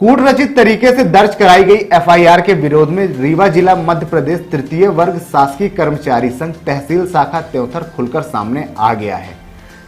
कूट रचित तरीके से दर्ज कराई गई एफआईआर के विरोध में रीवा जिला मध्य प्रदेश तृतीय वर्ग शासकीय कर्मचारी संघ तहसील शाखा त्योंथर खुलकर सामने आ गया है।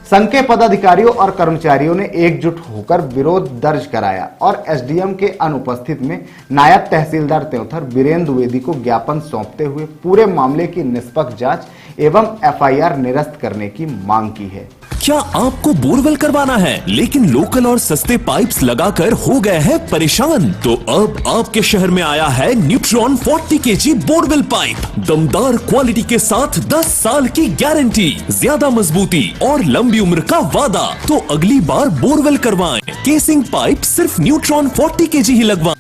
संघ के पदाधिकारियों और कर्मचारियों ने एकजुट होकर विरोध दर्ज कराया और एसडीएम के अनुपस्थित में नायब तहसीलदार त्योंथर वीरेंद्र द्विवेदी को ज्ञापन सौंपते हुए पूरे मामले की निष्पक्ष जांच एवं एफआईआर निरस्त करने की मांग की है। क्या आपको बोरवेल करवाना है लेकिन लोकल और सस्ते पाइप्स लगाकर हो गए हैं परेशान? तो अब आपके शहर में आया है न्यूट्रॉन 40 kg बोरवेल पाइप। दमदार क्वालिटी के साथ 10 साल की गारंटी, ज्यादा मजबूती और लंबी उम्र का वादा। तो अगली बार बोरवेल करवाएं। केसिंग पाइप सिर्फ न्यूट्रॉन 40 kg ही लगवाएं।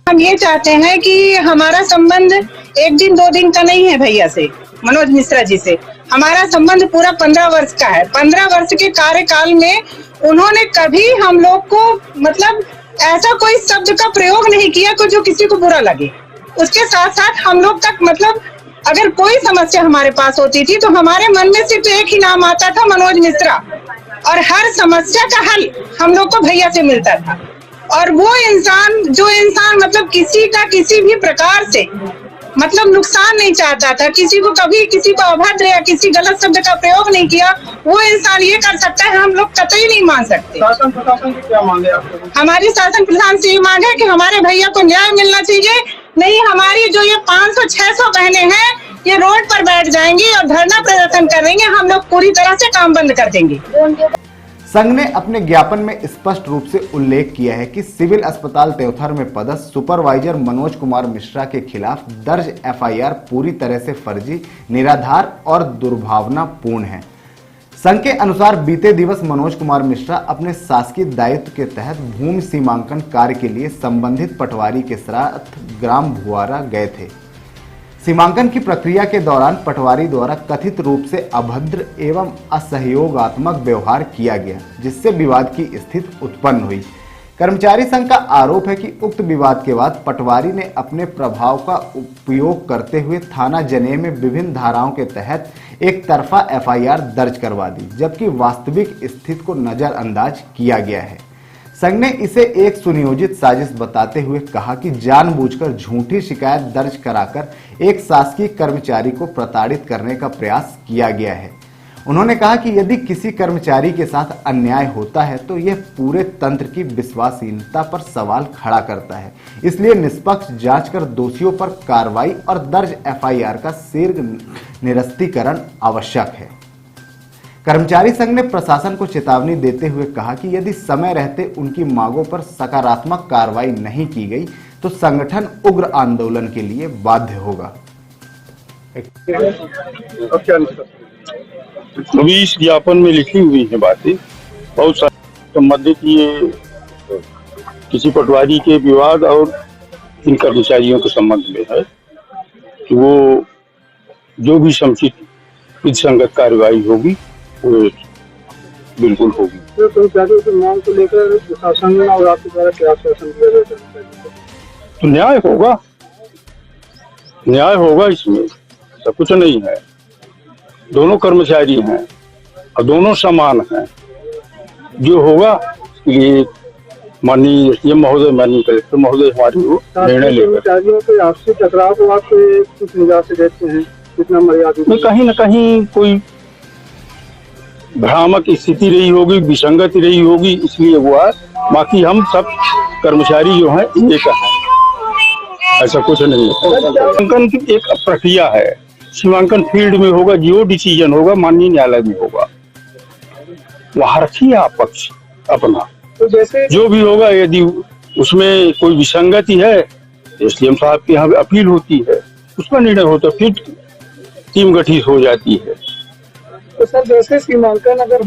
हम ये चाहते हैं कि हमारा संबंध एक दिन दो दिन का नहीं है भैया से, मनोज मिश्रा जी से। हमारा संबंध पूरा 15 वर्ष का है। 15 वर्ष के कार्यकाल में उन्होंने कभी हम लोग को मतलब ऐसा कोई शब्द का प्रयोग नहीं किया को जो किसी को बुरा लगे। उसके साथ साथ हम लोग तक मतलब अगर कोई समस्या हमारे पास होती थी तो हमारे मन में सिर्फ एक ही नाम आता था, मनोज मिश्रा, और हर समस्या का हल हम लोग को भैया से मिलता था। और वो इंसान जो इंसान मतलब किसी का किसी भी प्रकार से मतलब नुकसान नहीं चाहता था, किसी को कभी किसी को अभद्र या किसी गलत शब्द का प्रयोग नहीं किया, वो इंसान ये कर सकता है, हम लोग कतई नहीं मान सकते। शासन प्रशासन की क्या मांग है आप लोगों की? हमारी शासन प्रशासन से ये मांग है कि हमारे भैया को न्याय मिलना चाहिए। नहीं हमारी जो ये 500-600 बहनें हैं ये रोड पर बैठ जाएंगी और धरना प्रदर्शन करेंगे। हम लोग पूरी तरह से काम बंद कर देंगे। संघ ने अपने ज्ञापन में स्पष्ट रूप से उल्लेख किया है कि सिविल अस्पताल त्योंथर में पदस्थ सुपरवाइजर मनोज कुमार मिश्रा के खिलाफ दर्ज एफआईआर पूरी तरह से फर्जी, निराधार और दुर्भावनापूर्ण है। संघ के अनुसार बीते दिवस मनोज कुमार मिश्रा अपने शासकीय दायित्व के तहत भूमि सीमांकन कार्य के लिए संबंधित पटवारी के साथ ग्राम भुआरा गए थे। सीमांकन की प्रक्रिया के दौरान पटवारी द्वारा कथित रूप से अभद्र एवं असहयोगात्मक व्यवहार किया गया, जिससे विवाद की स्थिति उत्पन्न हुई। कर्मचारी संघ का आरोप है कि उक्त विवाद के बाद पटवारी ने अपने प्रभाव का उपयोग करते हुए थाना जनेह में विभिन्न धाराओं के तहत एक तरफा एफआईआर दर्ज करवा दी, जबकि वास्तविक स्थिति को नजरअंदाज किया गया है। संघ ने इसे एक सुनियोजित साजिश बताते हुए कहा कि जानबूझकर झूठी शिकायत दर्ज कराकर एक शासकीय कर्मचारी को प्रताड़ित करने का प्रयास किया गया है। उन्होंने कहा कि यदि किसी कर्मचारी के साथ अन्याय होता है तो यह पूरे तंत्र की विश्वसनीयता पर सवाल खड़ा करता है। इसलिए निष्पक्ष जांच कर दोषियों पर कार्रवाई और दर्ज एफआईआर का शीघ्र निरस्तीकरण आवश्यक है। कर्मचारी संघ ने प्रशासन को चेतावनी देते हुए कहा कि यदि समय रहते उनकी मांगों पर सकारात्मक कार्रवाई नहीं की गई तो संगठन उग्र आंदोलन के लिए बाध्य होगा। अभी इस ज्ञापन में लिखी हुई है बातें बहुत सारी संबंधित ये किसी पटवारी के विवाद और इन कर्मचारियों के संबंध में है कि वो जो भी समुचित विधिसंगत कार्रवाई होगी वो बिल्कुल होगी। तो कर्मचारियों की मांग को लेकर शासन और आपके द्वारा क्या आश्वासन दिया गया? तो न्याय होगा, न्याय होगा, इसमें सब कुछ नहीं है। दोनों कर्मचारी हैं और दोनों समान हैं। जो होगा इसके लिए माननीय ये महोदय, माननीय कलेक्टर महोदय हमारी वो निर्णय लेंगे। कर्मचारियों के आपसी टकराव को आप किस निगाह से देखते हैं? कितना मर्यादित? में कहीं न कहीं कोई भ्रामक स्थिति रही होगी, विसंगति रही होगी, इसलिए वो है। बाकी हम सब कर्मचारी जो हैं एक है, ऐसा कुछ नहीं है। सीमांकन की एक प्रक्रिया है, सीमांकन फील्ड में होगा, जो डिसीजन होगा माननीय न्यायालय में होगा। वहां रखिए आप पक्ष अपना, तो जैसे जो भी होगा यदि उसमें कोई विसंगति है एसडीएम साहब के यहाँ अपील होती है, उसका निर्णय होता है, फिर टीम गठित हो जाती है। तो सर जैसे सीमांकन अगर